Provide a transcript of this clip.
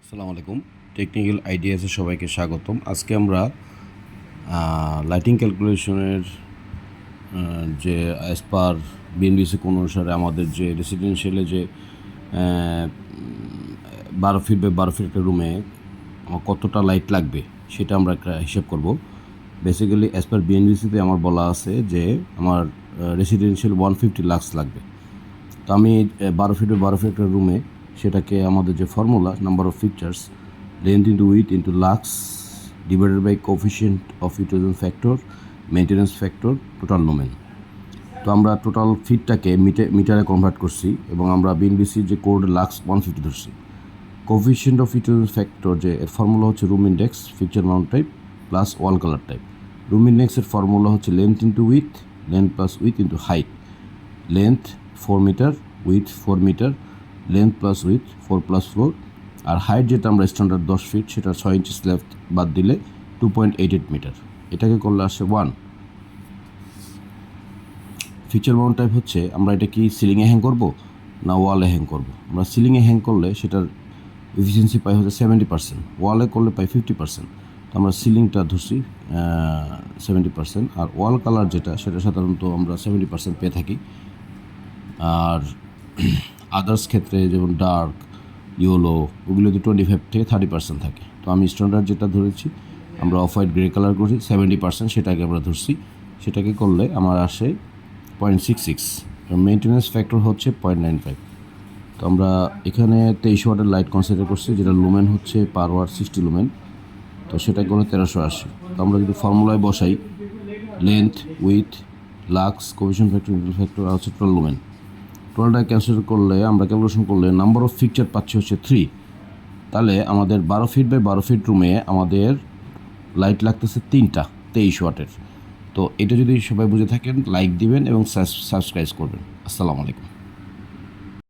আসসালামু আলাইকুম। টেকনিক্যাল আইডিয়াসে সবাইকে স্বাগতম। আজকে আমরা লাইটিং ক্যালকুলেশনের যে অ্যাজ পার বিএনবিসি কোন অনুসারে আমাদের যে রেসিডেন্সিয়ালে যে 12 ফিট বাই 12 ফিট একটা রুমে কতটা লাইট লাগবে সেটা আমরা একটা হিসাব করব। বেসিক্যালি অ্যাজ পার বিএনবিসিতে আমার বলা আছে যে আমার রেসিডেন্সিয়াল 150 লাক্স লাগবে। তো আমি 12 ফিট বাই 12 ফিট একটা রুমে সেটাকে আমাদের যে formula number of fixtures length into width into lux divided by coefficient of utilization factor maintenance factor total lumen. তো আমরা টোটাল ফিটটাকে মিটারে কনভার্ট করছি এবং আমরা বিএনবিসির যে কোড লাক্স 150 ধরছি। কোফিশিয়েন্ট অফ ইউটিলাইজেশন ফ্যাক্টর যে এর ফর্মুলা হচ্ছে room index fixture mount type plus wall colour type. Room ইন্ডেক্সের ফর্মুলা হচ্ছে length into width length plus width into height. Length 4 metre width 4 metre length plus width 4 plus 4 আর height যেটা আমরা standard 10 fit সেটা 6 ইঞ্চি slab বাদ দিলে 2.88 metre. এটাকে করলে আসে 1। ফিচার মাউন্ট টাইপ হচ্ছে আমরা এটা কি সিলিংয়ে হ্যাং করব না ওয়ালে হ্যাং করব। আমরা সিলিংয়ে হ্যাং করলে সেটার এফিসিয়েন্সি পাই হচ্ছে 70%, ওয়ালে করলে পাই 50%। তো আমরা সিলিংটা ধরছি 70% আর ওয়াল কালার যেটা সেটা সাধারণত আমরা 70% পেয়ে থাকি। আর আদার্স ক্ষেত্রে যেমন ডার্ক ইয়েলো ওগুলোতে 25 থেকে 30% থাকে। তো আমি স্ট্যান্ডার্ড যেটা ধরেছি আমরা অফ হোয়াইট গ্রে কালার করছি 70%, সেটাকে আমরা ধরছি। সেটাকে করলে আমার আসে 0.66 এবং মেনটেন্যান্স ফ্যাক্টর হচ্ছে 0.95। তো আমরা এখানে 23 ওয়াটের লাইট কনসিডার করছি যেটা লুমেন হচ্ছে পার ওয়াট 60 লুমেন। তো সেটা করলে 1380। তো আমরা যদি ফর্মুলায় বসাই length width lux coefficient factor আর হচ্ছে টোটাল লুমেন, টোটালটা ক্যালকুলেট করলে আমরা ক্যালকুলেশন করলে নাম্বার অফ ফিকচার পাচ্ছি হচ্ছে 3। তাহলে আমাদের 12 ফিট বাই 12 ফিট রুমে আমাদের লাইট লাগতেছে 3টা 23 ওয়াটের। তো এটা যদি সবাই বুঝে থাকেন লাইক দিবেন এবং সাবস্ক্রাইব করবেন। আসসালামু আলাইকুম।